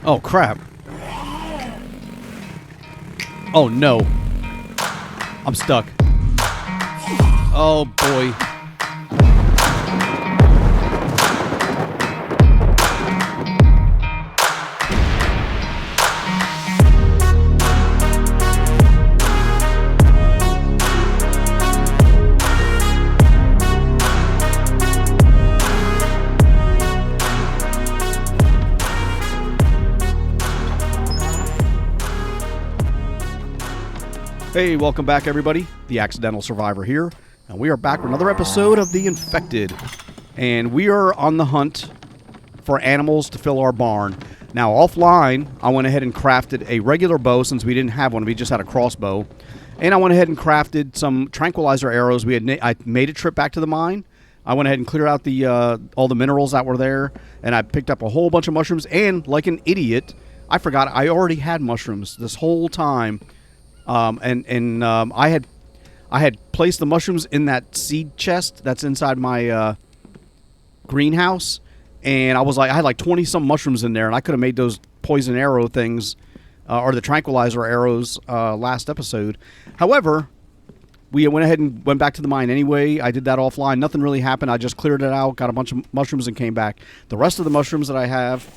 Oh, crap. Oh, no. I'm stuck. Oh, boy. Hey, welcome back, everybody. The Accidental Survivor here, and we are back with another episode of The Infected. And we are on the hunt for animals to fill our barn. Now, offline, I went ahead and crafted a regular bow since we didn't have one. We just had a crossbow. And I went ahead and crafted some tranquilizer arrows. I made a trip back to the mine. I went ahead and cleared out the all the minerals that were there, and I picked up a whole bunch of mushrooms. And like an idiot, I forgot I already had mushrooms this whole time. I had placed the mushrooms in that seed chest that's inside my greenhouse, and I had like 20 some mushrooms in there, and I could have made those poison arrow things or the tranquilizer arrows last episode. However, we went ahead and went back to the mine anyway. I did that offline. Nothing really happened. I just cleared it out, got a bunch of mushrooms, and came back. The rest of the mushrooms that I have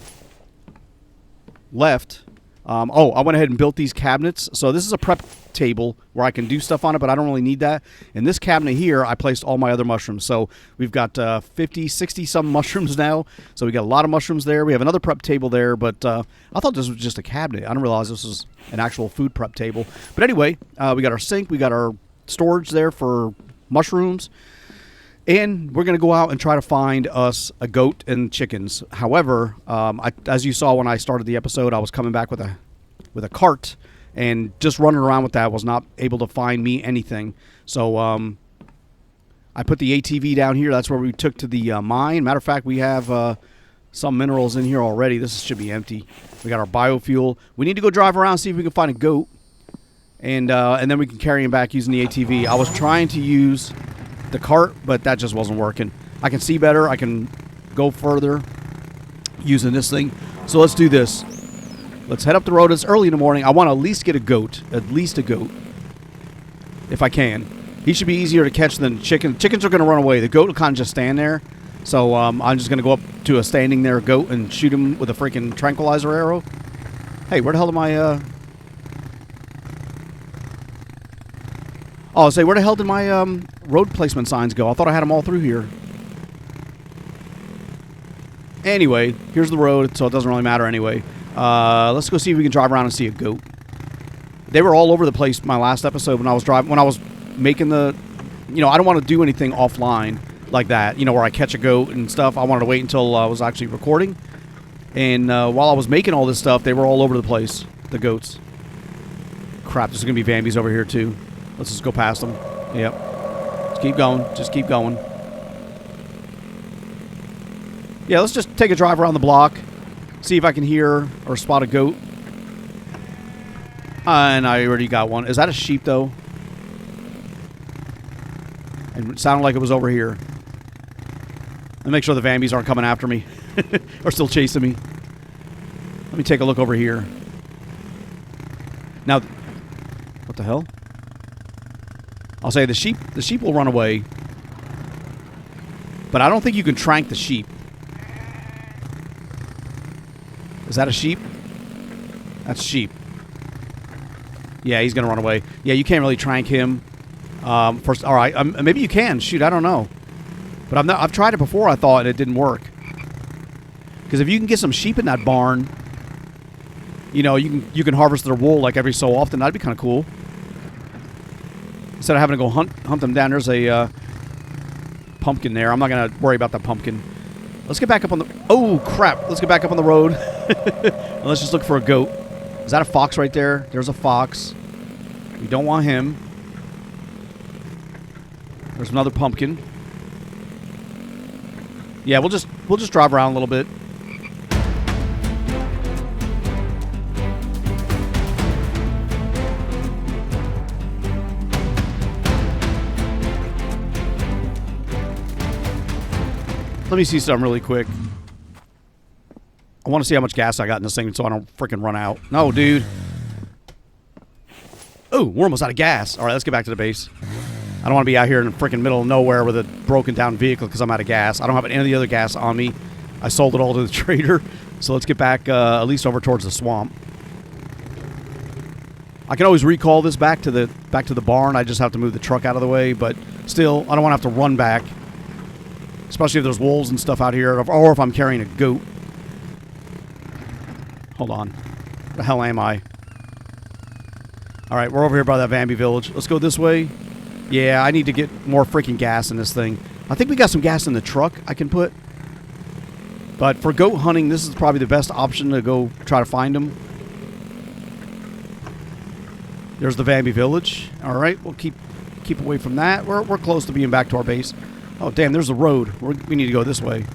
left. I went ahead and built these cabinets. So this is a prep table where I can do stuff on it, but I don't really need that. In this cabinet here, I placed all my other mushrooms. So we've got 50, 60 some mushrooms now. So we got a lot of mushrooms there. We have another prep table there, but I thought this was just a cabinet. I didn't realize this was an actual food prep table. But anyway, we got our sink. We got our storage there for mushrooms. And we're going to go out and try to find us a goat and chickens. However, as you saw when I started the episode, I was coming back with a cart, and just running around with that was not able to find me anything. So I put the ATV down here. That's where we took to the mine. Matter of fact, we have some minerals in here already. This should be empty. We got our biofuel. We need to go drive around and see if we can find a goat, and then we can carry him back using the ATV. I was trying to use the cart, but that just wasn't working. I can see better. I can go further using this thing. So let's do this. Let's head up the road. It's early in the morning. I want to at least get a goat. At least a goat. If I can. He should be easier to catch than chicken. Chickens are going to run away. The goat will kind of just stand there. So I'm just going to go up to a standing there goat and shoot him with a freaking tranquilizer arrow. Hey, where the hell am I... Oh, say, where the hell did my road placement signs go? I thought I had them all through here. Anyway, here's the road, so it doesn't really matter anyway. Let's go see if we can drive around and see a goat. They were all over the place my last episode when I was driving. When I was making the... I don't want to do anything offline like that, where I catch a goat and stuff. I wanted to wait until I was actually recording. And while I was making all this stuff, they were all over the place, the goats. Crap, there's going to be Vambies over here, too. Let's just go past them. Yep. Just keep going. Just keep going. Yeah, let's just take a drive around the block. See if I can hear or spot a goat. And I already got one. Is that a sheep, though? And it sounded like it was over here. Let me make sure the Vambies aren't coming after me. Or still chasing me. Let me take a look over here. Now, what the hell? I'll say the sheep will run away, but I don't think you can trank the sheep. Is that a sheep? That's sheep. Yeah, he's gonna run away. Yeah, you can't really trank him. First, all right, maybe you can. Shoot, I don't know, but I've tried it before. I thought and it didn't work. Because if you can get some sheep in that barn, you can harvest their wool like every so often. That'd be kind of cool. Instead of having to go hunt them down, there's a pumpkin there. I'm not going to worry about that pumpkin. Let's get back up on the... Oh, crap. Let's get back up on the road. And let's just look for a goat. Is that a fox right there? There's a fox. We don't want him. There's another pumpkin. Yeah, we'll just drive around a little bit. Let me see something really quick. I want to see how much gas I got in this thing so I don't freaking run out. No, dude. Oh, we're almost out of gas. All right, let's get back to the base. I don't want to be out here in the freaking middle of nowhere with a broken down vehicle because I'm out of gas. I don't have any of the other gas on me. I sold it all to the trader. So let's get back at least over towards the swamp. I can always recall this back to the barn. I just have to move the truck out of the way, but still, I don't want to have to run back. Especially if there's wolves and stuff out here, or if I'm carrying a goat. Hold on. Where the hell am I? All right, we're over here by that Bambi village. Let's go this way. Yeah, I need to get more freaking gas in this thing. I think we got some gas in the truck I can put. But for goat hunting, this is probably the best option to go try to find them. There's the Bambi village. All right, we'll keep away from that. We're close to being back to our base. Oh, damn, there's the road. We need to go this way.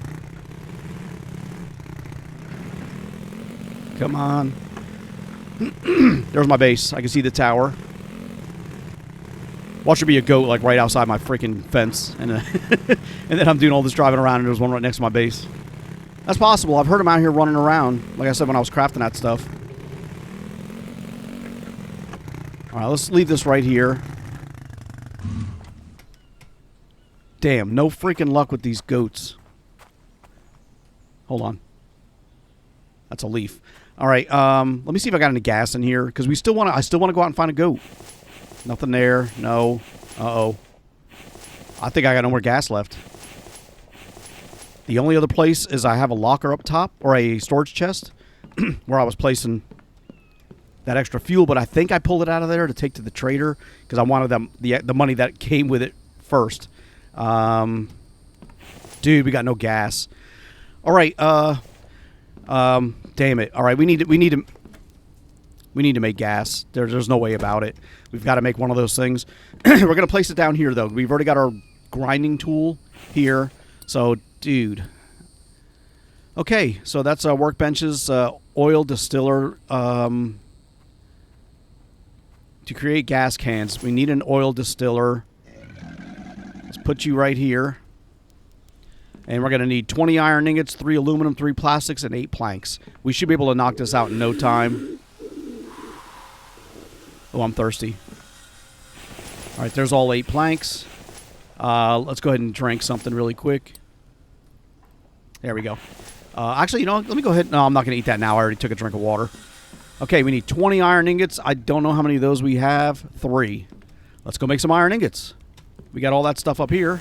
Come on. There's my base. I can see the tower. Watch there be a goat like right outside my freaking fence, and then I'm doing all this driving around, and there's one right next to my base. That's possible. I've heard him out here running around, like I said when I was crafting that stuff. All right, let's leave this right here. Damn, no freaking luck with these goats. Hold on. That's a leaf. All right, let me see if I got any gas in here, because I still want to go out and find a goat. Nothing there. No. Uh-oh. I think I got no more gas left. The only other place is I have a locker up top, or a storage chest, where I was placing that extra fuel, but I think I pulled it out of there to take to the trader, because I wanted the money that came with it first. Dude, we got no gas. All right, damn it. All right, we need to make gas. There's no way about it. We've got to make one of those things. We're going to place it down here, though. We've already got our grinding tool here. So, dude. Okay, so that's workbenches, oil distiller. To create gas cans, we need an oil distiller. Let's put you right here. And we're going to need 20 iron ingots, 3 aluminum, 3 plastics, and 8 planks. We should be able to knock this out in no time. Oh, I'm thirsty. All right, there's all 8 planks. Let's go ahead and drink something really quick. There we go. Actually, you know, let me go ahead. No, I'm not going to eat that now. I already took a drink of water. Okay, we need 20 iron ingots. I don't know how many of those we have. 3. Let's go make some iron ingots. We got all that stuff up here.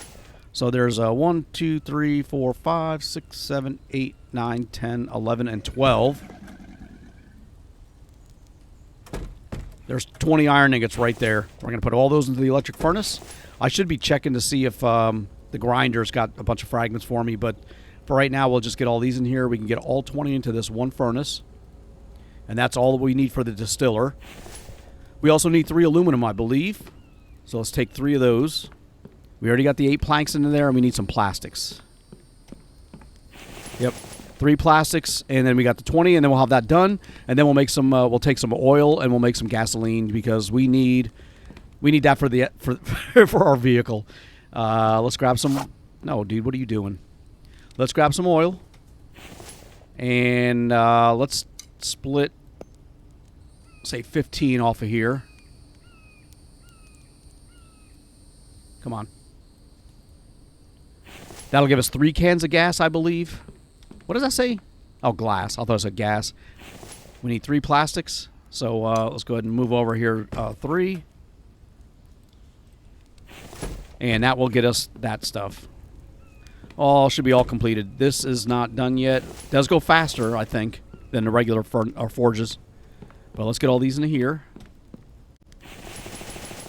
So there's 1, 2, 3, 4, 5, 6, 7, 8, 9, 10, 11, and 12. There's 20 iron ingots right there. We're going to put all those into the electric furnace. I should be checking to see if the grinder's got a bunch of fragments for me, but for right now, we'll just get all these in here. We can get all 20 into this one furnace, and that's all we need for the distiller. We also need 3 aluminum, I believe, so let's take 3 of those. We already got the 8 planks into there, and we need some plastics. Yep. 3 plastics, and then we got the 20, and then we'll have that done, and then we'll make some. We'll take some oil, and we'll make some gasoline because we need that for our vehicle. Let's grab some. No, dude, what are you doing? Let's grab some oil, and let's split, say 15 off of here. Come on. That'll give us 3 cans of gas, I believe. What does that say? Oh, glass. I thought it said gas. We need 3 plastics. So let's go ahead and move over here 3. And that will get us that stuff. All should be all completed. This is not done yet. It does go faster, I think, than the regular forges. But let's get all these into here.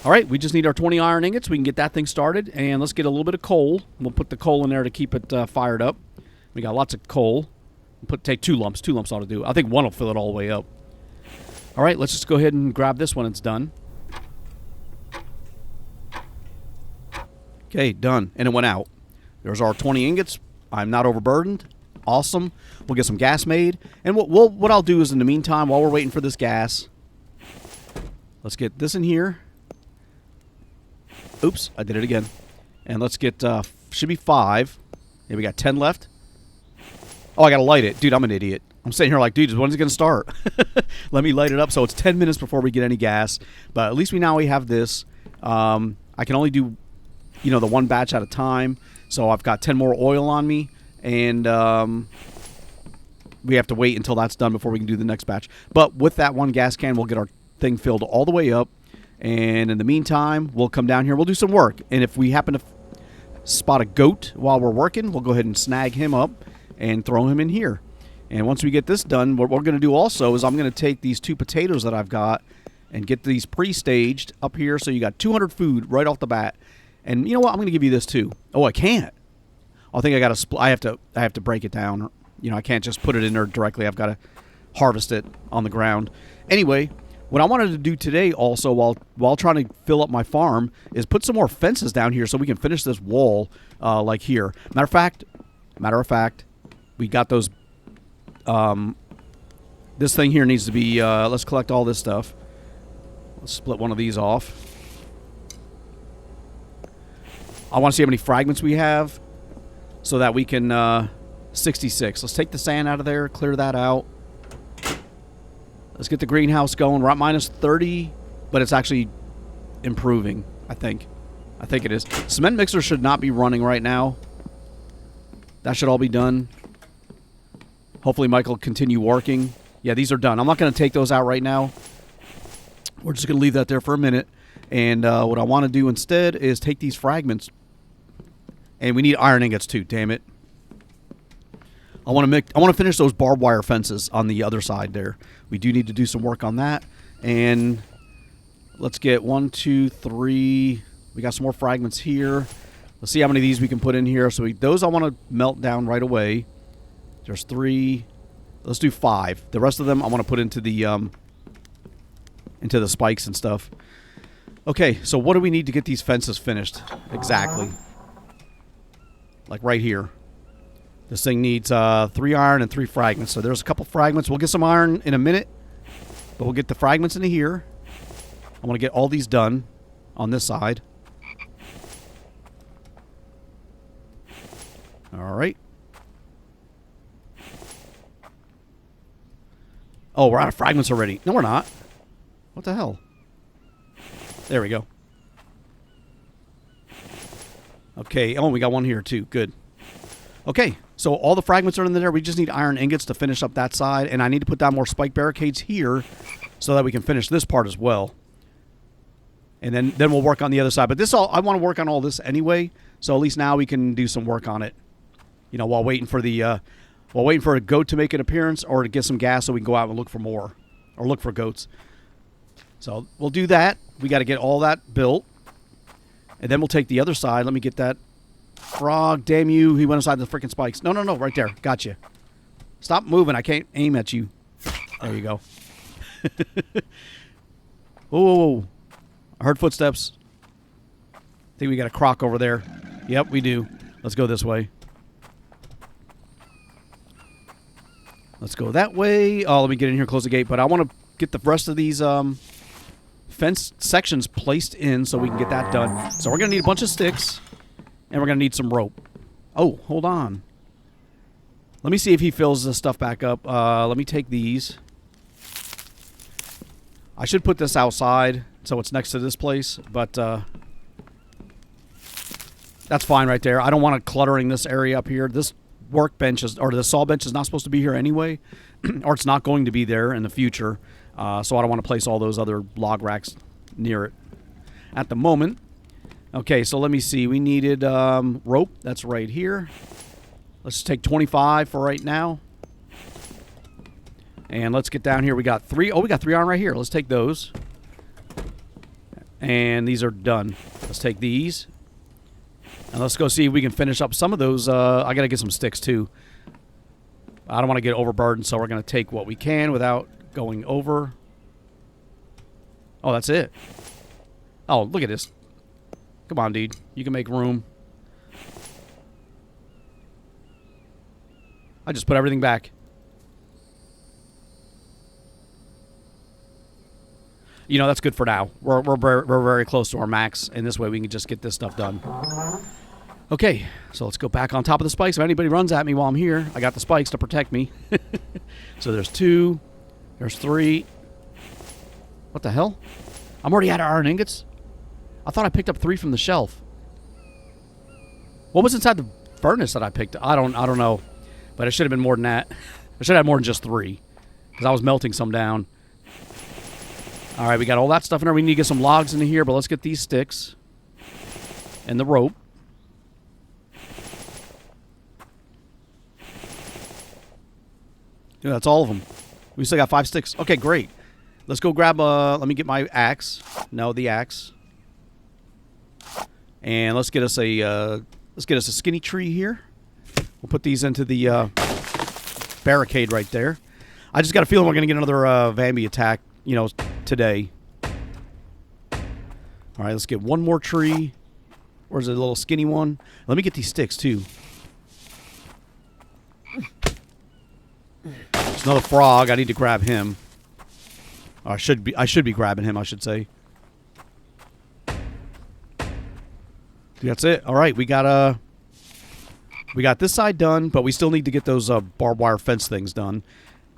All right, we just need our 20 iron ingots. We can get that thing started. And let's get a little bit of coal. We'll put the coal in there to keep it fired up. We got lots of coal. Take 2 lumps. 2 lumps ought to do. I think 1 will fill it all the way up. All right, let's just go ahead and grab this when it's done. Okay, done. And it went out. There's our 20 ingots. I'm not overburdened. Awesome. We'll get some gas made. And what I'll do is, in the meantime, while we're waiting for this gas, let's get this in here. Oops, I did it again. And let's get, should be 5. Yeah, we got 10 left. Oh, I got to light it. Dude, I'm an idiot. I'm sitting here like, dude, when's it going to start? Let me light it up. So it's 10 minutes before we get any gas. But at least we have this. I can only do, the one batch at a time. So I've got 10 more oil on me. And we have to wait until that's done before we can do the next batch. But with that one gas can, we'll get our thing filled all the way up. And in the meantime, we'll come down here. We'll do some work. And if we happen to spot a goat while we're working, we'll go ahead and snag him up and throw him in here. And once we get this done, what we're going to do also is I'm going to take these 2 potatoes that I've got and get these pre-staged up here. So you got 200 food right off the bat. And you know what? I'm going to give you this too. Oh, I can't. I think I got to. I have to break it down. I can't just put it in there directly. I've got to harvest it on the ground. Anyway, what I wanted to do today also while trying to fill up my farm is put some more fences down here so we can finish this wall like here. Matter of fact, we got those. This thing here needs to be, let's collect all this stuff. Let's split one of these off. I want to see how many fragments we have so that we can, 66. Let's take the sand out of there, clear that out. Let's get the greenhouse going. We're at minus 30, but it's actually improving, I think. I think it is. Cement mixer should not be running right now. That should all be done. Hopefully Mike will continue working. Yeah, these are done. I'm not going to take those out right now. We're just going to leave that there for a minute. And what I want to do instead is take these fragments. And we need iron ingots too, damn it. I want to finish those barbed wire fences on the other side there. We do need to do some work on that. And let's get 1, 2, 3. We got some more fragments here. Let's see how many of these we can put in here. So those I want to melt down right away. There's 3. Let's do 5. The rest of them I want to put into the spikes and stuff. Okay, so what do we need to get these fences finished? Exactly. Like right here. This thing needs 3 iron and 3 fragments. So there's a couple fragments. We'll get some iron in a minute. But we'll get the fragments into here. I want to get all these done on this side. All right. Oh, we're out of fragments already. No, we're not. What the hell? There we go. Okay. Oh, we got one here too. Good. Okay. So all the fragments are in there. We just need iron ingots to finish up that side. And I need to put down more spike barricades here so that we can finish this part as well. And then we'll work on the other side. But this I want to work on all this anyway. So at least now we can do some work on it. While waiting for a goat to make an appearance or to get some gas so we can go out and look for more. Or look for goats. So we'll do that. We got to get all that built. And then we'll take the other side. Let me get that. Frog, damn you. He went inside the freaking spikes. No, right there. Gotcha. Stop moving. I can't aim at you. There you go. Whoa. I heard footsteps. I think we got a croc over there. Yep, we do. Let's go this way. Let's go that way. Oh, let me get in here, close the gate. But I want to get the rest of these fence sections placed in so we can get that done. So we're going to need a bunch of sticks. And we're going to need some rope. Oh, hold on. Let me see if he fills this stuff back up. Let me take these. I should put this outside so it's next to this place. But that's fine right there. I don't want it cluttering this area up here. This workbench or the saw bench is not supposed to be here anyway. Or it's not going to be there in the future. So I don't want to place all those other log racks near it at the moment. Okay, so let me see. We needed rope. That's right here. Let's take 25 for right now. And let's get down here. We got 3. Oh, we got 3 iron right here. Let's take those. And these are done. Let's take these. And let's go see if we can finish up some of those. I got to get some sticks, too. I don't want to get overburdened, so we're going to take what we can without going over. Oh, that's it. Oh, look at this. Come on, dude. You can make room. I just put everything back. That's good for now. We're very close to our max, and this way we can just get this stuff done. Okay, so let's go back on top of the spikes. If anybody runs at me while I'm here, I got the spikes to protect me. So there's 2. There's 3. What the hell? I'm already out of iron ingots? I thought I picked up 3 from the shelf. What was inside the furnace that I picked up? I don't know. But it should have been more than that. I should have had more than just 3. Because I was melting some down. Alright, we got all that stuff in there. We need to get some logs into here, but let's get these sticks. And the rope. Yeah, that's all of them. We still got 5 sticks. Okay, great. Let's go grab let me get my axe. No, the axe. And let's get us a skinny tree here. We'll put these into the barricade right there. I just got a feeling we're going to get another Vambi attack, you know, today. All right, let's get one more tree. Where's the little skinny one? Let me get these sticks too. There's another frog. I need to grab him. Or I should be grabbing him, I should say. That's it. All right, we got this side done, but we still need to get those barbed wire fence things done.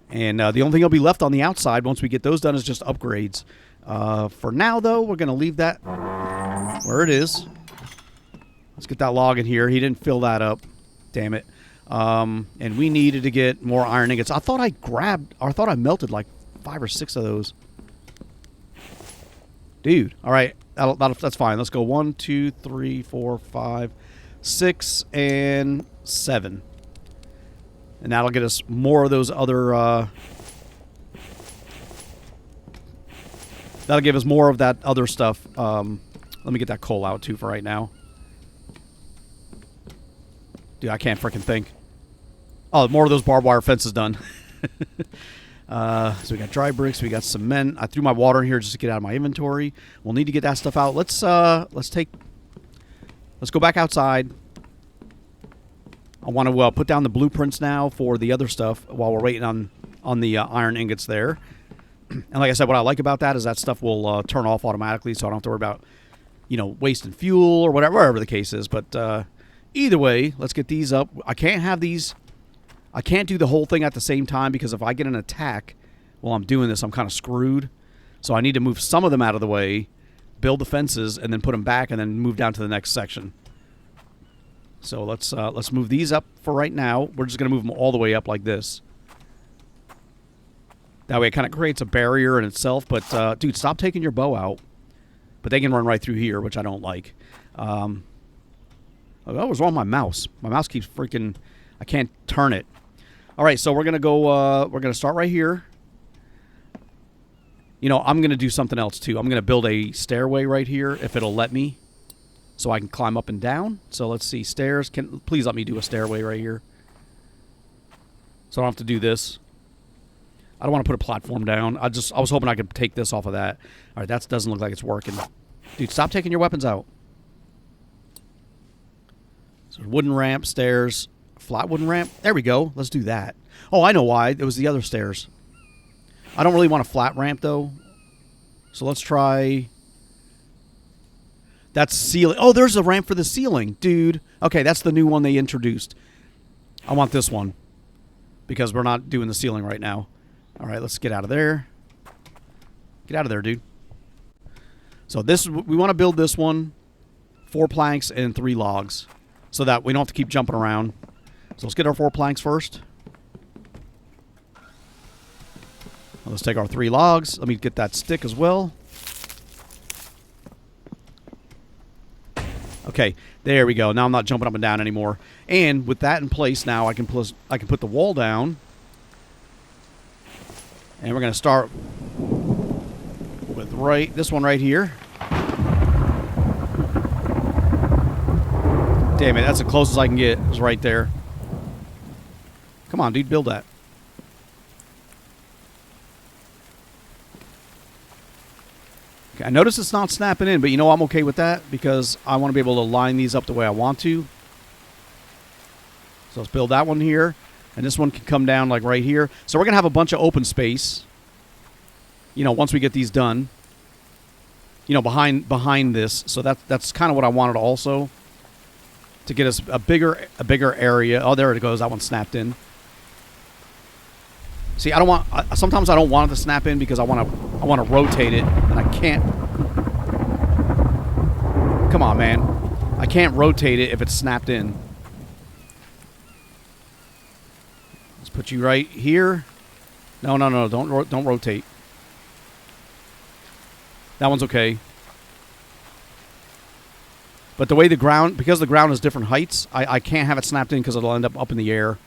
And the only thing that'll be left on the outside once we get those done is just upgrades. For now, though, we're going to leave that where it is. Let's get that log in here. He didn't fill that up. Damn it. And we needed to get more iron ingots. I thought I melted like 5 or 6 of those. Dude. All right. That's fine. Let's go 1, 2, 3, 4, 5, 6, and 7. And that'll get us more of those other... that'll give us more of that other stuff. Let me get that coal out, too, for right now. Dude, I can't freaking think. Oh, more of those barbed wire fences done. So we got dry bricks, we got cement. I threw my water in here just to get out of my inventory. We'll need to get that stuff out. Let's go back outside. I want to put down the blueprints now for the other stuff while we're waiting on the iron ingots there. And like I said, what I like about that is that stuff will turn off automatically, so I don't have to worry about, you know, wasting fuel or whatever the case is. But either way, let's get these up. I can't do the whole thing at the same time because if I get an attack while I'm doing this, I'm kind of screwed. So I need to move some of them out of the way, build the fences, and then put them back, and then move down to the next section. So let's move these up for right now. We're just going to move them all the way up like this. That way it kind of creates a barrier in itself. But, dude, stop taking your bow out. But they can run right through here, which I don't like. What was wrong with my mouse? My mouse keeps freaking... I can't turn it. All right, so we're going to go... we're going to start right here. You know, I'm going to do something else, too. I'm going to build a stairway right here, if it'll let me. So I can climb up and down. So let's see. Stairs. Please let me do a stairway right here. So I don't have to do this. I don't want to put a platform down. I was hoping I could take this off of that. All right, that doesn't look like it's working. Dude, stop taking your weapons out. So wooden ramp, stairs, flat wooden ramp. There we go. Let's do that. Oh, I know why. It was the other stairs. I don't really want a flat ramp, though. So let's try... That's ceiling. Oh, there's a ramp for the ceiling, dude. Okay, that's the new one they introduced. I want this one because we're not doing the ceiling right now. All right, let's get out of there. Get out of there, dude. So this, we want to build this one, 4 planks and 3 logs so that we don't have to keep jumping around. So let's get our 4 planks first. Let's take our 3 logs. Let me get that stick as well. Okay, there we go. Now I'm not jumping up and down anymore. And with that in place now, I can put the wall down. And we're going to start with this one right here. Damn it, that's the closest I can get. Is right there. Come on, dude, build that. Okay, I notice it's not snapping in, but you know I'm okay with that because I want to be able to line these up the way I want to. So let's build that one here. And this one can come down like right here. So we're going to have a bunch of open space. You know, once we get these done. You know, behind this. So that's kind of what I wanted also. to get us a bigger area. Oh, there it goes. That one snapped in. See, I don't want. Sometimes I don't want it to snap in because I want to rotate it, and I can't. Come on, man. I can't rotate it if it's snapped in. Let's put you right here. No, no, no. Don't rotate. That one's okay. But the way the ground, because the ground is different heights, I can't have it snapped in because it'll end up in the air.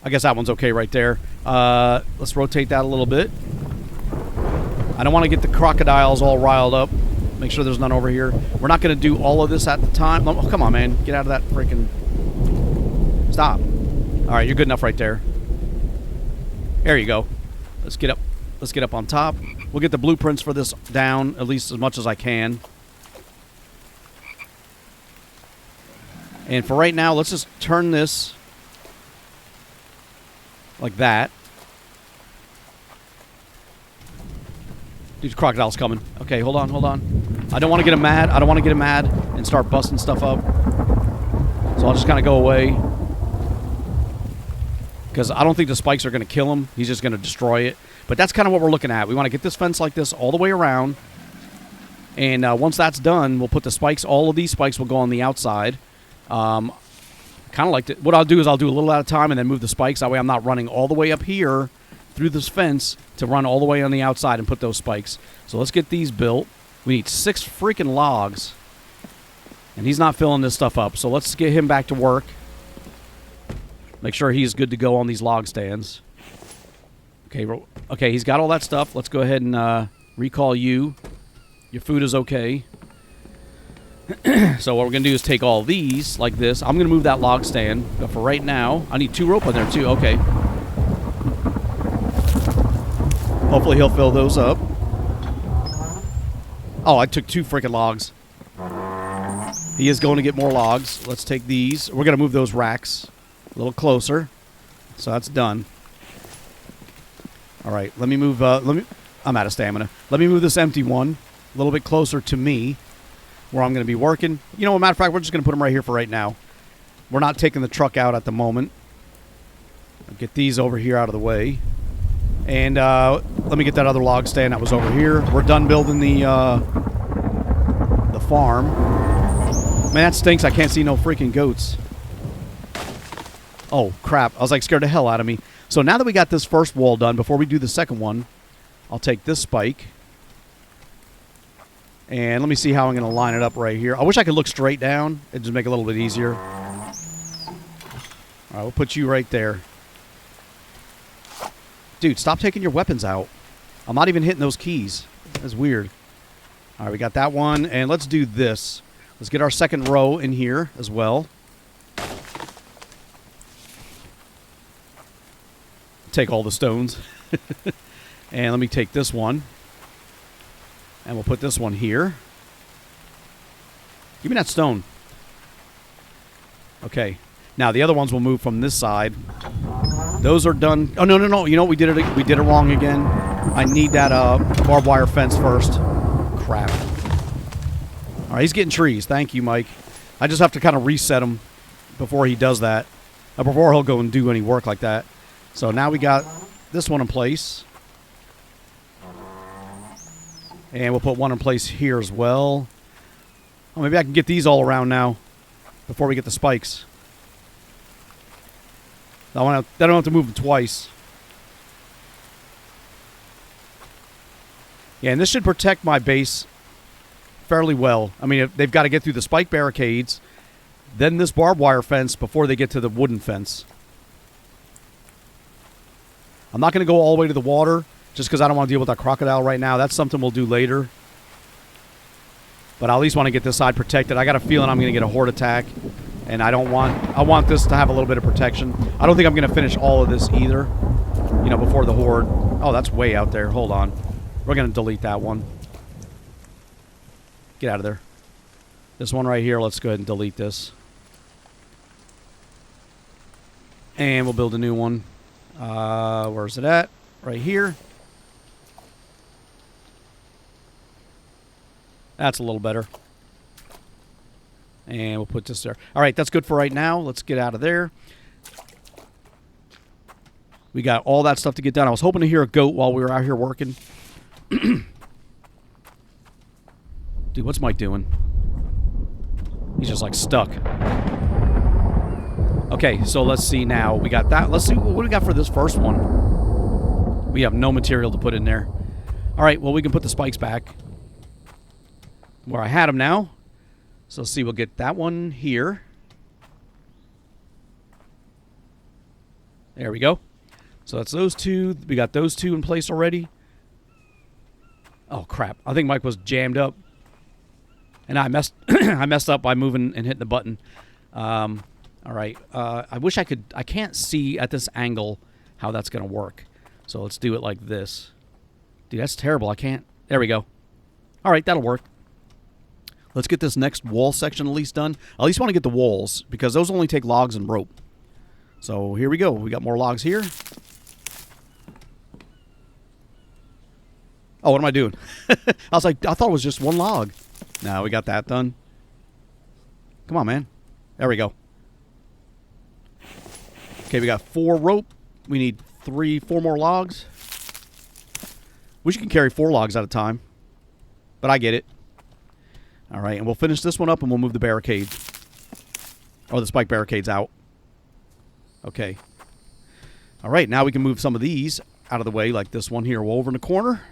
I guess that one's okay right there. Let's rotate that a little bit. I don't want to get the crocodiles all riled up. Make sure there's none over here. We're not going to do all of this at the time. Oh, come on, man. Get out of that freaking... Stop. All right, you're good enough right there. There you go. Let's get up. Let's get up on top. We'll get the blueprints for this down, at least as much as I can. And for right now, let's just turn this like that. Dude, crocodile's coming. Okay, hold on, hold on. I don't want to get him mad. I don't want to get him mad and start busting stuff up. So I'll just kind of go away. Because I don't think the spikes are going to kill him. He's just going to destroy it. But that's kind of what we're looking at. We want to get this fence like this all the way around. And once that's done, we'll put the spikes. All of these spikes will go on the outside. Kind of like it. What I'll do is I'll do a little at a time and then move the spikes. That way I'm not running all the way up here through this fence to run all the way on the outside and put those spikes. So let's get these built. We need 6 freaking logs. And he's not filling this stuff up. So let's get him back to work. Make sure he's good to go on these log stands. Okay, okay, he's got all that stuff. Let's go ahead and recall you. Your food is okay. So what we're going to do is take all these like this. I'm going to move that log stand. But for right now, I need 2 rope on there too. Okay. Hopefully he'll fill those up. Oh, I took 2 freaking logs. He is going to get more logs. Let's take these. We're going to move those racks a little closer. So that's done. All right, let me move. I'm out of stamina. Let me move this empty one a little bit closer to me, where I'm going to be working. You know, as a matter of fact, we're just going to put them right here for right now. We're not taking the truck out at the moment. I'll get these over here out of the way, and let me get that other log stand that was over here. We're done building the farm. Man, that stinks. I can't see no freaking goats. Oh, crap. I was like scared the hell out of me. So now that we got this first wall done, before we do the second one, I'll take this spike. And let me see how I'm going to line it up right here. I wish I could look straight down. It'd just make it a little bit easier. All right, we'll put you right there. Dude, stop taking your weapons out. I'm not even hitting those keys. That's weird. All right, we got that one. And let's do this. Let's get our second row in here as well. Take all the stones. And let me take this one. And we'll put this one here. Give me that stone. Okay. Now the other ones will move from this side. Those are done. Oh, no, no, no. You know what? We did it wrong again. I need that barbed wire fence first. Crap. All right, he's getting trees. Thank you, Mike. I just have to kind of reset him before he does that. Before he'll go and do any work like that. So now we got this one in place. And we'll put one in place here as well. Oh, maybe I can get these all around now before we get the spikes. I don't have to move them twice. Yeah, and this should protect my base fairly well. I mean, they've got to get through the spike barricades, then this barbed wire fence before they get to the wooden fence. I'm not going to go all the way to the water just because I don't want to deal with that crocodile right now. That's something we'll do later. But I at least want to get this side protected. I got a feeling I'm going to get a horde attack. And I want this to have a little bit of protection. I don't think I'm going to finish all of this either. You know, before the horde. Oh, that's way out there. Hold on. We're going to delete that one. Get out of there. This one right here, let's go ahead and delete this. And we'll build a new one. Where's it at? Right here. That's a little better. And we'll put this there. All right, that's good for right now. Let's get out of there. We got all that stuff to get done. I was hoping to hear a goat while we were out here working. Dude, what's Mike doing? He's just like stuck. Okay, so let's see now. We got that. Let's see what do we got for this first one. We have no material to put in there. All right, well, we can put the spikes back where I had them now. So let's see, we'll get that one here. There we go. So that's those two. We got those two in place already. Oh, crap. I think Mike was jammed up. And I messed I messed up by moving and hitting the button. All right. I wish I could. I can't see at this angle how that's going to work. So let's do it like this. Dude, that's terrible. I can't. There we go. All right, that'll work. Let's get this next wall section at least done. I at least want to get the walls because those only take logs and rope. So here we go. We got more logs here. Oh, what am I doing? I was like, I thought it was just one log. No, we got that done. Come on, man. There we go. Okay, we got 4 rope. We need 4 more logs. Wish you could carry 4 logs at a time. But I get it. All right, and we'll finish this one up and we'll move the barricade. Or the spike barricades out. Okay. All right, now we can move some of these out of the way, like this one here. We'll over in the corner.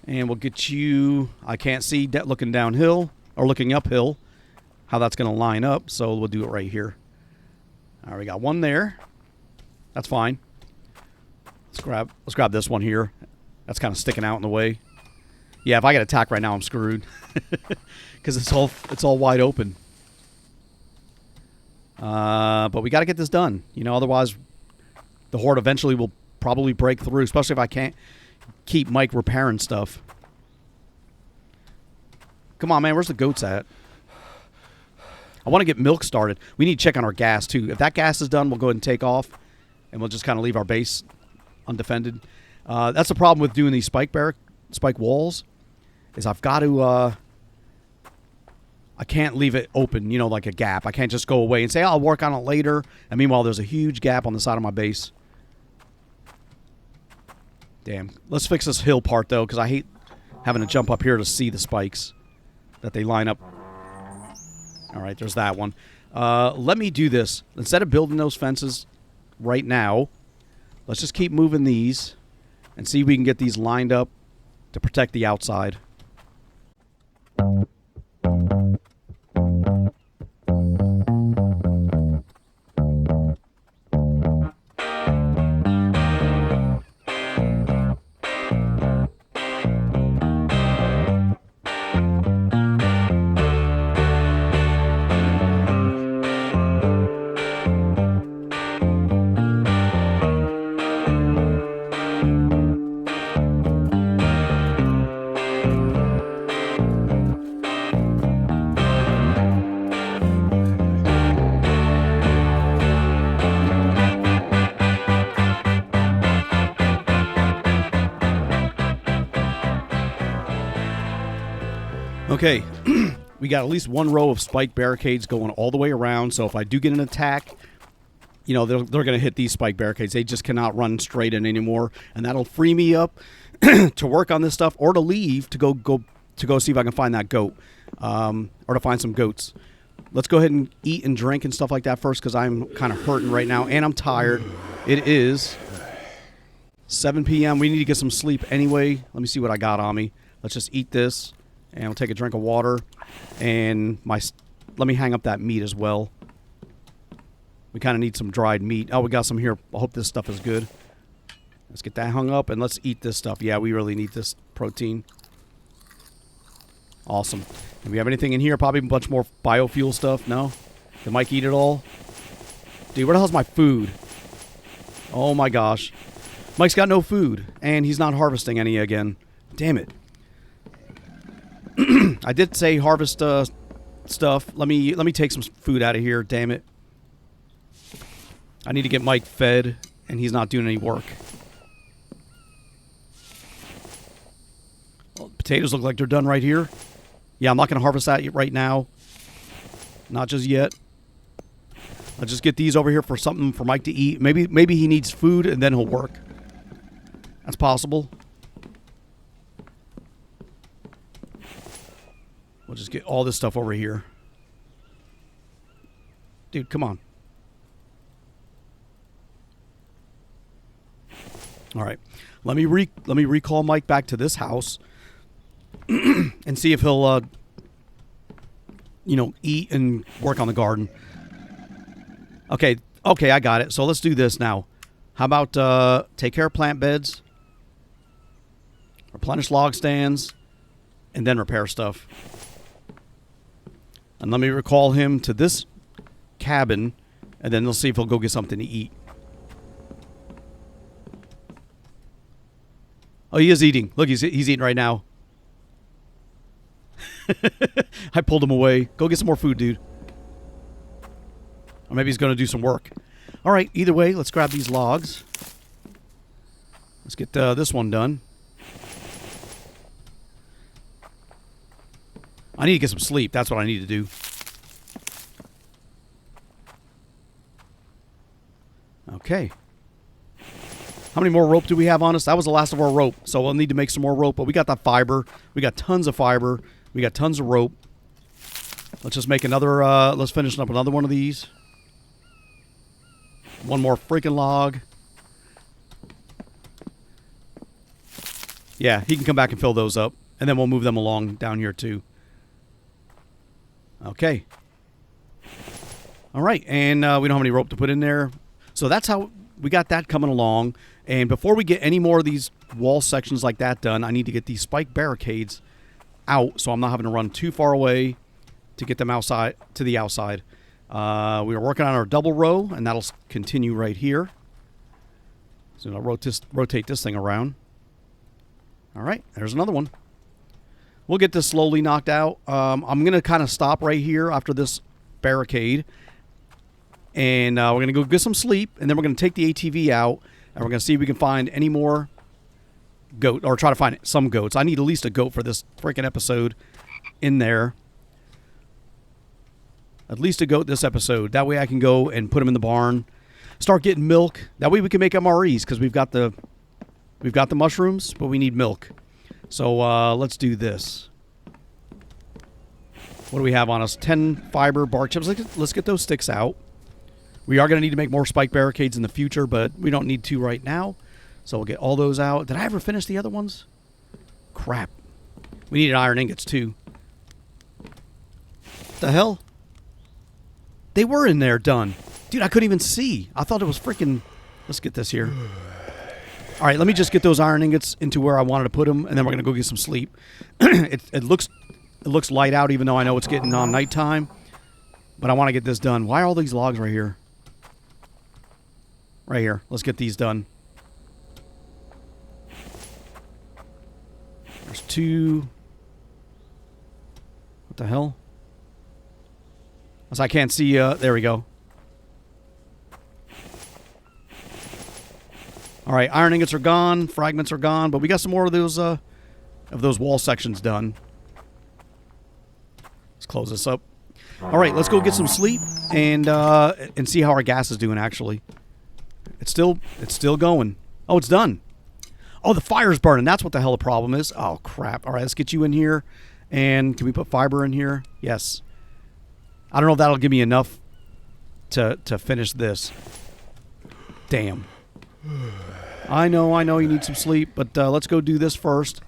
And we'll get you, I can't see looking downhill or looking uphill how that's going to line up, so we'll do it right here. All right, we got one there. That's fine. Let's grab this one here. That's kind of sticking out in the way. Yeah, if I get attacked right now, I'm screwed. Because it's all wide open. But we got to get this done. You know, otherwise the horde eventually will probably break through, especially if I can't keep Mike repairing stuff. Come on, man. Where's the goats at? I want to get milk started. We need to check on our gas, too. If that gas is done, we'll go ahead and take off. And we'll just kind of leave our base undefended. That's the problem with doing these spike walls. Is I've got to... I can't leave it open, you know, like a gap. I can't just go away and say, I'll work on it later. And meanwhile, there's a huge gap on the side of my base. Damn. Let's fix this hill part, though, because I hate having to jump up here to see the spikes that they line up. All right, there's that one. Let me do this. Instead of building those fences right now, let's just keep moving these and see if we can get these lined up to protect the outside. Okay, we got at least one row of spike barricades going all the way around, so if I do get an attack, you know, they're going to hit these spike barricades. They just cannot run straight in anymore, and that'll free me up to work on this stuff or to leave to go see if I can find that goat or to find some goats. Let's go ahead and eat and drink and stuff like that first because I'm kind of hurting right now, and I'm tired. It is 7 p.m. We need to get some sleep anyway. Let me see what I got on me. Let's just eat this. And we'll take a drink of water. And let me hang up that meat as well. We kind of need some dried meat. Oh, we got some here. I hope this stuff is good. Let's get that hung up and let's eat this stuff. Yeah, we really need this protein. Awesome. Do we have anything in here? Probably a bunch more biofuel stuff. No? Did Mike eat it all? Dude, where the hell's my food? Oh my gosh. Mike's got no food. And he's not harvesting any again. Damn it. I did say harvest stuff. Let me take some food out of here. Damn it! I need to get Mike fed, and he's not doing any work. Potatoes look like they're done right here. Yeah, I'm not going to harvest that right now. Not just yet. I'll just get these over here for something for Mike to eat. Maybe he needs food and then he'll work. That's possible. We'll just get all this stuff over here. Dude, come on. All right. Let me recall Mike back to this house and see if he'll eat and work on the garden. Okay, I got it. So let's do this now. How about take care of plant beds, replenish log stands, and then repair stuff. And let me recall him to this cabin, and then let's see if he'll go get something to eat. Oh, he is eating. Look, he's eating right now. I pulled him away. Go get some more food, dude. Or maybe he's going to do some work. All right, either way, let's grab these logs. Let's get this one done. I need to get some sleep. That's what I need to do. Okay. How many more rope do we have on us? That was the last of our rope, so we'll need to make some more rope. But we got that fiber. We got tons of fiber. We got tons of rope. Let's just make another, let's finish up another one of these. One more freaking log. Yeah, he can come back and fill those up. And then we'll move them along down here too. Okay. All right, and we don't have any rope to put in there. So that's how we got that coming along. And before we get any more of these wall sections like that done, I need to get these spike barricades out so I'm not having to run too far away to get them outside to the outside. We are working on our double row, and that'll continue right here. So I'll rotate this thing around. All right, there's another one. We'll get this slowly knocked out. I'm going to kind of stop right here after this barricade. And we're going to go get some sleep, and then we're going to take the ATV out, and we're going to see if we can find any more goat, or try to find some goats. I need at least a goat for this freaking episode in there. At least a goat this episode. That way I can go and put them in the barn. Start getting milk. That way we can make MREs, because we've got the mushrooms, but we need milk. So let's do this. What do we have on us? 10 fiber bark chips. Let's get those sticks out. We are going to need to make more spike barricades in the future, but we don't need to right now. So we'll get all those out. Did I ever finish the other ones? Crap. We needed iron ingots too. What the hell? They were in there done. Dude, I couldn't even see. I thought it was freaking... Let's get this here. All right, let me just get those iron ingots into where I wanted to put them, and then we're going to go get some sleep. It looks light out, even though I know it's getting on nighttime. But I want to get this done. Why are all these logs right here? Right here. Let's get these done. There's 2. What the hell? I can't see. There we go. All right, iron ingots are gone. Fragments are gone. But we got some more of those wall sections done. Let's close this up. All right, let's go get some sleep and see how our gas is doing. Actually, it's still going. Oh, it's done. Oh, the fire's burning. That's what the hell the problem is. Oh crap! All right, let's get you in here. And can we put fiber in here? Yes. I don't know if that'll give me enough to finish this. Damn. I know you need some sleep, but let's go do this first.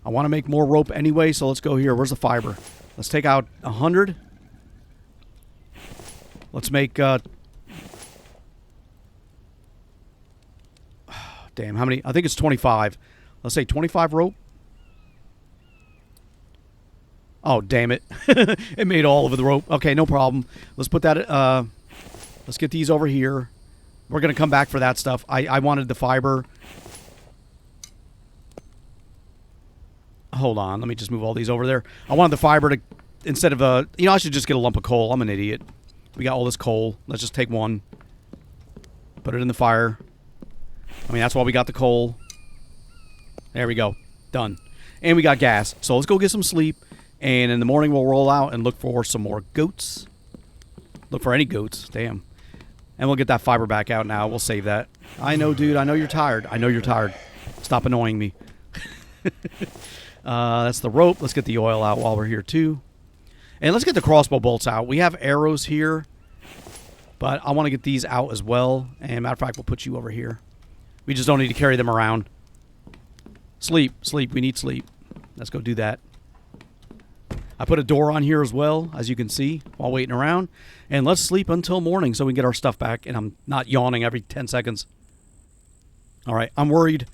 I want to make more rope anyway, so let's go here. Where's the fiber? Let's take out 100. Let's make... damn, how many? I think it's 25. Let's say 25 rope. Oh, damn it. It made all over the rope. Okay, no problem. Let's put that... let's get these over here. We're going to come back for that stuff. I wanted the fiber. Hold on. Let me just move all these over there. I wanted the fiber to... Instead of a... I should just get a lump of coal. I'm an idiot. We got all this coal. Let's just take one. Put it in the fire. I mean, that's why we got the coal. There we go. Done. And we got gas. So let's go get some sleep. And in the morning, we'll roll out and look for some more goats. Look for any goats. Damn. And we'll get that fiber back out now. We'll save that. I know, dude. I know you're tired. I know you're tired. Stop annoying me. That's the rope. Let's get the oil out while we're here, too. And let's get the crossbow bolts out. We have arrows here, but I want to get these out as well. And matter of fact, we'll put you over here. We just don't need to carry them around. Sleep. Sleep. We need sleep. Let's go do that. I put a door on here as well, as you can see, while waiting around. And let's sleep until morning so we can get our stuff back. And I'm not yawning every 10 seconds. All right. I'm worried.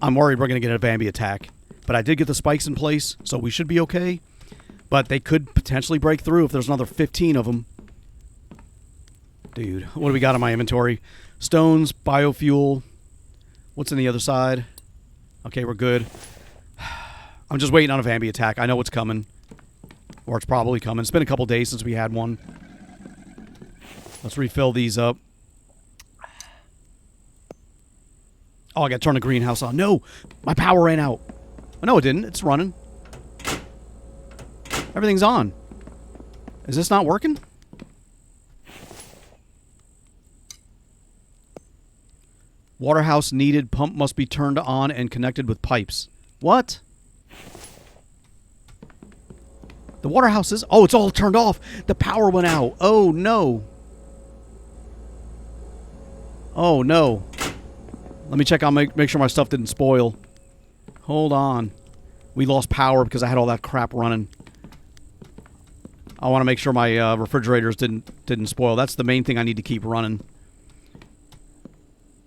I'm worried we're going to get a Bambi attack. But I did get the spikes in place, so we should be okay. But they could potentially break through if there's another 15 of them. Dude, what do we got in my inventory? Stones, biofuel. What's on the other side? Okay, we're good. I'm just waiting on a Bambi attack. I know what's coming. Or it's probably coming. It's been a couple days since we had one. Let's refill these up. Oh, I got to turn the greenhouse on. No! My power ran out. Oh, no, it didn't. It's running. Everything's on. Is this not working? Waterhouse needed. Pump must be turned on and connected with pipes. What? The waterhouse is... Oh, it's all turned off. The power went out. Oh, no. Oh, no. Let me check on make sure my stuff didn't spoil. Hold on. We lost power because I had all that crap running. I want to make sure my refrigerators didn't spoil. That's the main thing I need to keep running.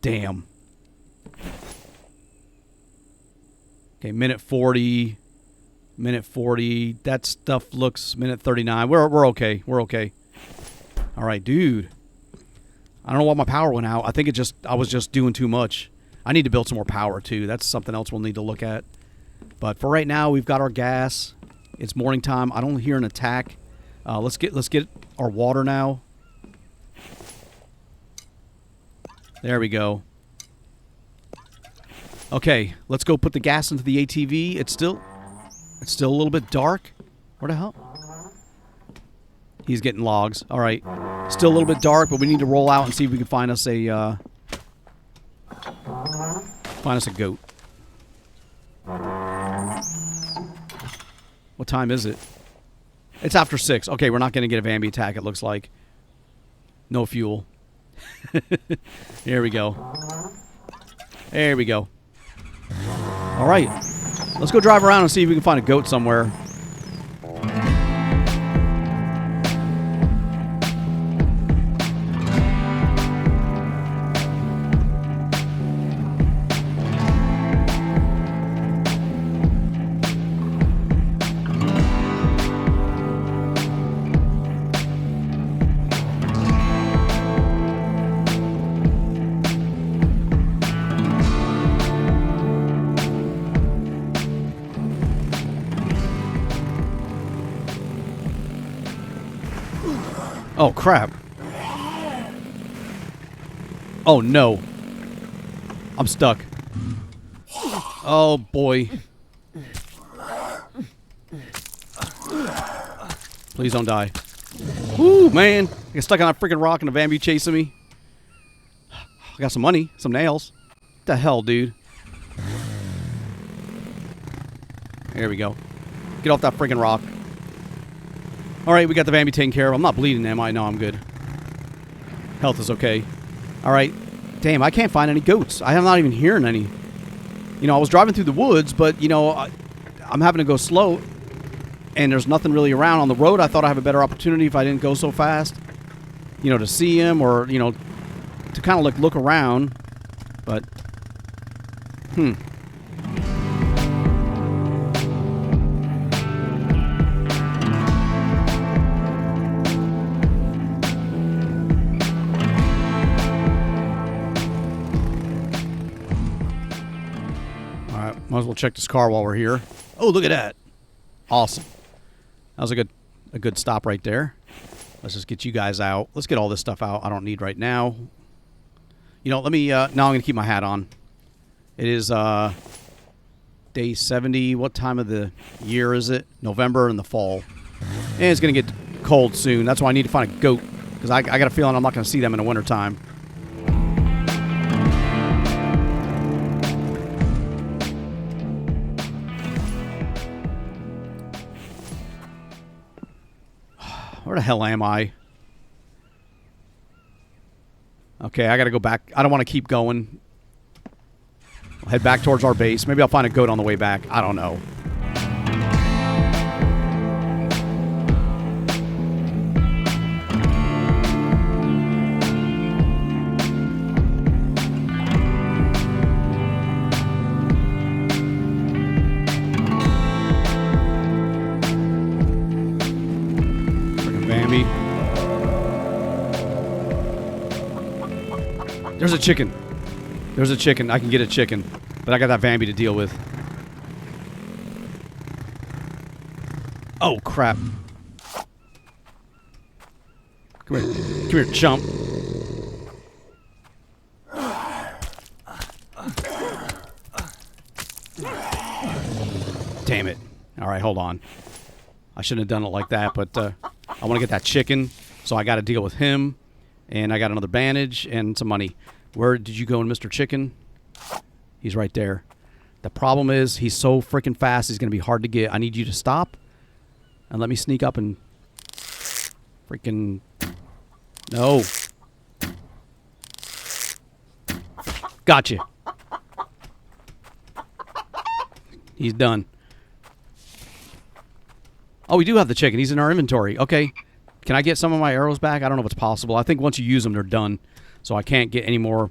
Damn. Okay, minute 40. Minute 40. That stuff looks minute 39. We're okay. We're okay. All right, dude. I don't know why my power went out. I think I was just doing too much. I need to build some more power too. That's something else we'll need to look at. But for right now, we've got our gas. It's morning time. I don't hear an attack. Let's get our water now. There we go. Okay, let's go put the gas into the ATV. It's still a little bit dark. Where the hell? He's getting logs. All right. Still a little bit dark, but we need to roll out and see if we can find us a goat. What time is it? It's after 6. Okay, we're not going to get a Bambi attack, it looks like. No fuel. Here we go. There we go. All right. Let's go drive around and see if we can find a goat somewhere. Oh, crap. Oh, no. I'm stuck. Oh, boy. Please don't die. Woo, man. I get stuck on a freaking rock and a Bambi chasing me. I got some money, some nails. What the hell, dude? There we go. Get off that freaking rock. Alright, we got the Bambi taken care of. I'm not bleeding, am I? No, I'm good. Health is okay. Alright. Damn, I can't find any goats. I am not even hearing any. You know, I was driving through the woods, but, you know, I'm having to go slow. And there's nothing really around on the road. I thought I'd have a better opportunity if I didn't go so fast. You know, to see him or, you know, to kind of, like, look around. But, might as well check this car while we're here. Oh, look at that. Awesome. That was a good stop right there. Let's just get you guys out. Let's get all this stuff out I don't need right now. You know, let me, now I'm going to keep my hat on. It is, Day 70. What time of the year is it? November in the fall. And it's going to get cold soon. That's why I need to find a goat. Because I got a feeling I'm not going to see them in the wintertime. Where the hell am I? Okay, I got to go back. I don't want to keep going. I'll head back towards our base. Maybe I'll find a goat on the way back. I don't know. Freaking Bambi. There's a chicken. There's a chicken. I can get a chicken. But I got that Bambi to deal with. Oh, crap. Come here. Come here, chump. Damn it. All right, hold on. I shouldn't have done it like that, but I want to get that chicken, so I got to deal with him. And I got another bandage and some money. Where did you go, Mr. Chicken? He's right there. The problem is he's so freaking fast, he's going to be hard to get. I need you to stop and let me sneak up and freaking... No. Gotcha. He's done. Oh, we do have the chicken. He's in our inventory. Okay. Can I get some of my arrows back? I don't know if it's possible. I think once you use them, they're done. So I can't get any more...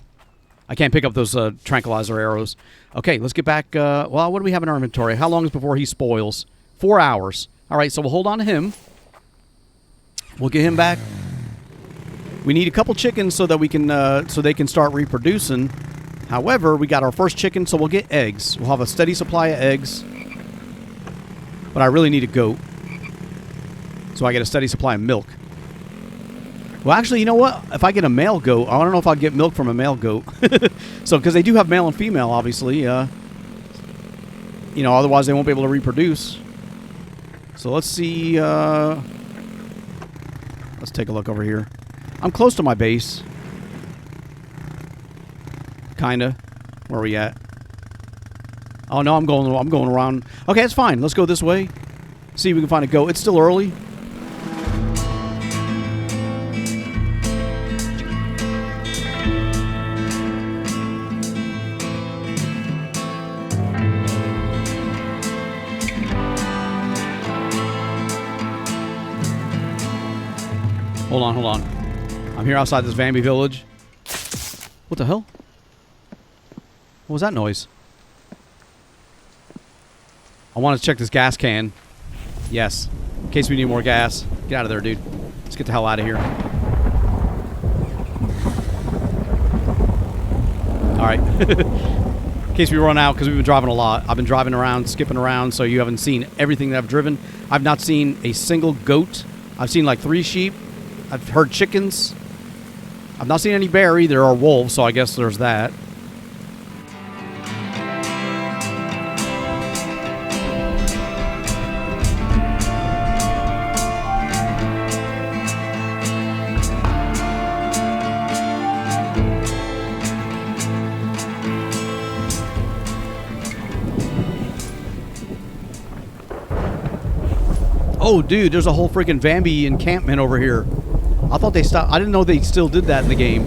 I can't pick up those tranquilizer arrows. Okay, let's get back. Well, what do we have in our inventory? How long is before he spoils? 4 hours. All right, so we'll hold on to him. We'll get him back. We need a couple chickens so that we can, so they can start reproducing. However, we got our first chicken, so we'll get eggs. We'll have a steady supply of eggs. But I really need a goat, so I get a steady supply of milk. Well, actually, you know what? If I get a male goat, I don't know if I'll get milk from a male goat. So, because they do have male and female, obviously. You know, otherwise they won't be able to reproduce. So let's see. Let's take a look over here. I'm close to my base. Kinda. Where are we at? Oh no, I'm going around. Okay, it's fine. Let's go this way. See if we can find a goat. It's still early. Hold on. I'm here outside this Bambi village. What the hell? What was that noise? I want to check this gas can. Yes. In case we need more gas. Get out of there, dude. Let's get the hell out of here. Alright. In case we run out, because we've been driving a lot. I've been driving around, skipping around, so you haven't seen everything that I've driven. I've not seen a single goat. I've seen like 3 sheep. I've heard chickens. I've not seen any bear either, or wolves, so I guess there's that. Oh, dude, there's a whole freaking Bambi encampment over here. I thought they stopped. I didn't know they still did that in the game.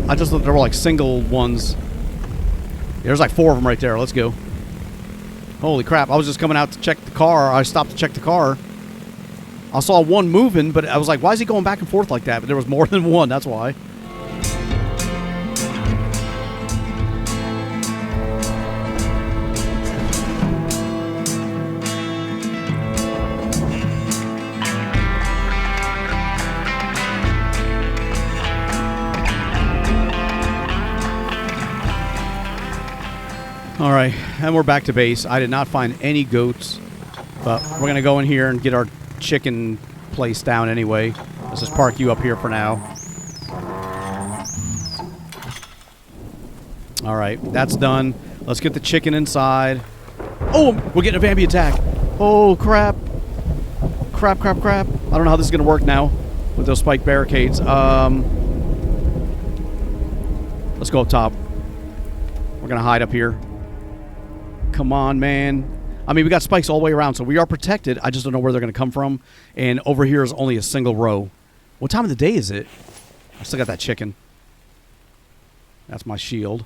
I just thought there were like single ones. There's like 4 of them right there. Let's go. Holy crap. I was just coming out to check the car. I stopped to check the car. I saw one moving, but I was like, why is he going back and forth like that? But there was more than one. That's why. All right, and we're back to base. I did not find any goats, but we're going to go in here and get our chicken place down anyway. Let's just park you up here for now. All right, that's done. Let's get the chicken inside. Oh, we're getting a Bambi attack. Oh, crap. Crap. I don't know how this is going to work now with those spike barricades. Let's go up top. We're going to hide up here. Come on, man. I mean, we got spikes all the way around, so we are protected. I just don't know where they're going to come from. And over here is only a single row. What time of the day is it? I still got that chicken. That's my shield.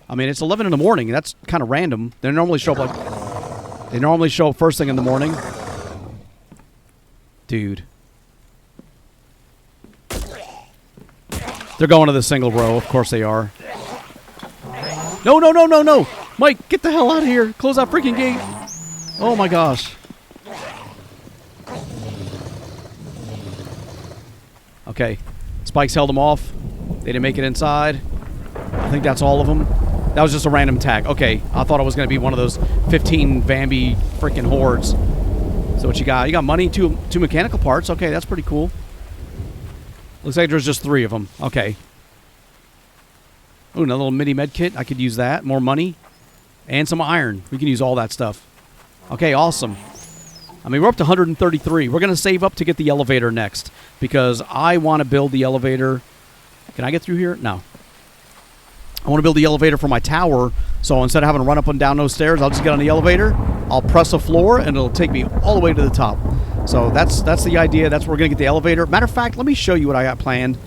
I mean, it's 11 in the morning, and that's kind of random. They normally show up They normally show up first thing in the morning. Dude. They're going to the single row. Of course they are. No. Mike, get the hell out of here. Close that freaking gate. Oh, my gosh. Okay. Spikes held them off. They didn't make it inside. I think that's all of them. That was just a random attack. Okay. I thought it was going to be one of those 15 Bambi freaking hordes. So what you got? You got money, two mechanical parts. Okay, that's pretty cool. Looks like there's just 3 of them. Okay. Ooh, another little mini med kit. I could use that. More money. And some iron. We can use all that stuff. Okay, awesome. I mean, we're up to 133. We're going to save up to get the elevator next. Because I want to build the elevator. Can I get through here? No. I want to build the elevator for my tower. So instead of having to run up and down those stairs, I'll just get on the elevator. I'll press a floor, and it'll take me all the way to the top. So that's the idea. That's where we're going to get the elevator. Matter of fact, let me show you what I got planned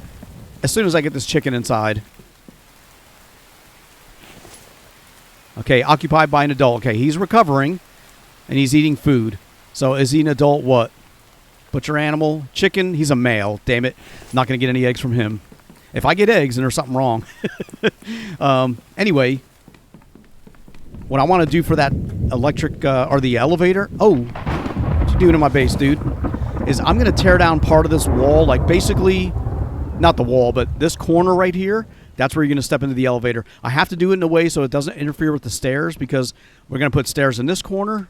as soon as I get this chicken inside. Okay, occupied by an adult. Okay, he's recovering, and he's eating food. So is he an adult? What? Butcher animal? Chicken? He's a male. Damn it. I'm not going to get any eggs from him. If I get eggs, then there's something wrong. Anyway, what I want to do for that electric, or the elevator... Oh, what you doing in my base, dude? Is I'm going to tear down part of this wall, like basically... Not the wall, but this corner right here. That's where you're going to step into the elevator. I have to do it in a way so it doesn't interfere with the stairs, because we're going to put stairs in this corner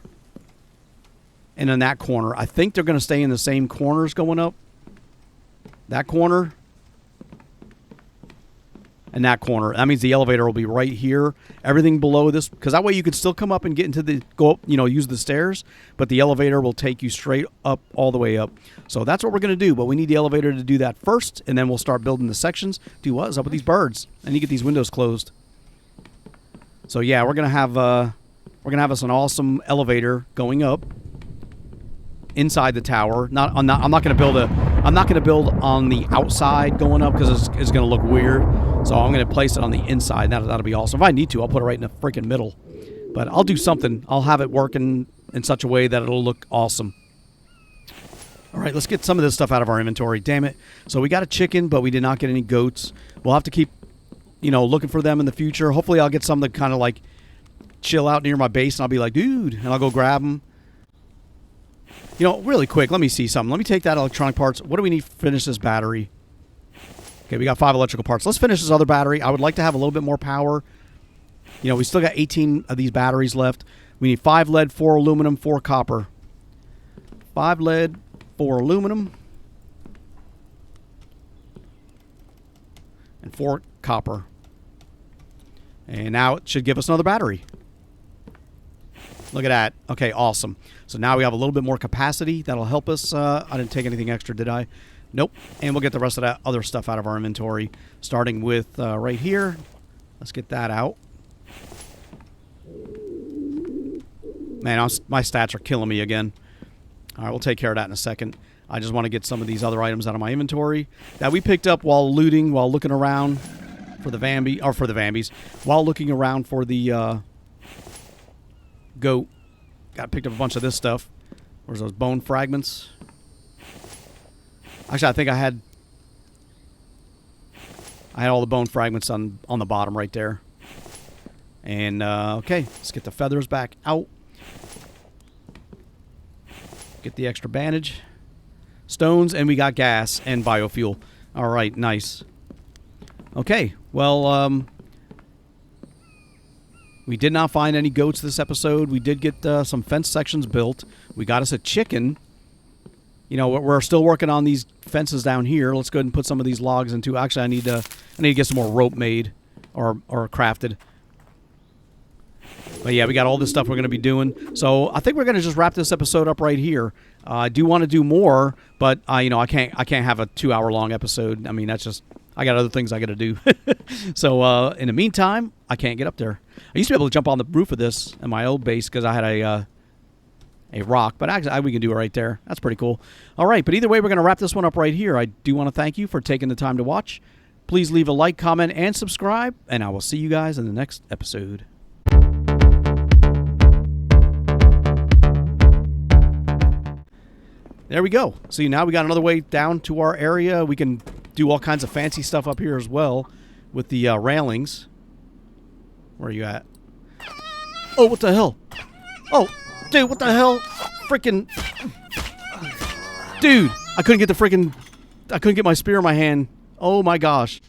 and in that corner. I think they're going to stay in the same corners going up. That corner and that corner. That means the elevator will be right here. Everything below this, because that way you could still come up and get into the, go up, use the stairs, but the elevator will take you straight up, all the way up. So that's what we're going to do, but we need the elevator to do that first, and then we'll start building the sections. Dude, what is up with these birds? I need to get these windows closed. So yeah, we're going to have us an awesome elevator going up inside the tower. I'm not going to build on the outside going up, because it's going to look weird. So I'm going to place it on the inside. That'll be awesome. If I need to, I'll put it right in the freaking middle. But I'll do something. I'll have it working in such a way that it'll look awesome. All right, let's get some of this stuff out of our inventory. Damn it. So we got a chicken, but we did not get any goats. We'll have to keep, looking for them in the future. Hopefully I'll get some that kind of like chill out near my base, and I'll be like, dude, and I'll go grab them. Really quick, let me see something. Let me take that electronic parts. What do we need to finish this battery? Okay, we got 5 electrical parts. Let's finish this other battery. I would like to have a little bit more power. We still got 18 of these batteries left. We need 5 lead, 4 aluminum, 4 copper. 5 lead, 4 aluminum, and 4 copper. And now it should give us another battery. Look at that. Okay, awesome. So now we have a little bit more capacity. That'll help us. I didn't take anything extra, did I? Nope. And we'll get the rest of that other stuff out of our inventory, starting with right here. Let's get that out. Man, my stats are killing me again. All right, we'll take care of that in a second. I just want to get some of these other items out of my inventory that we picked up while looting, while looking around for the Vambies, while looking around for the goat. Picked up a bunch of this stuff. Where's those bone fragments? Actually, I think I had all the bone fragments on the bottom right there. And okay, let's get the feathers back out. Get the extra bandage, stones, and we got gas and biofuel. All right, nice. Okay, well, we did not find any goats this episode. We did get some fence sections built. We got us a chicken. We're still working on these fences down here. Let's go ahead and put some of these logs into. Actually, I need to get some more rope made or crafted. But yeah, we got all this stuff we're going to be doing. So I think we're going to just wrap this episode up right here. I do want to do more, but you know, I can't have a 2-hour long episode. I mean, that's just, I got other things I got to do. So in the meantime, I can't get up there. I used to be able to jump on the roof of this in my old base because I had a rock, but actually we can do it right there. That's pretty cool. All right, but either way, we're going to wrap this one up right here. I do want to thank you for taking the time to watch. Please leave a like, comment, and subscribe, and I will see you guys in the next episode. There we go. See, now we got another way down to our area. We can do all kinds of fancy stuff up here as well with the railings. Where are you at? Oh, what the hell? Oh, dude, what the hell? Freaking... Dude, I couldn't get my spear in my hand. Oh my gosh.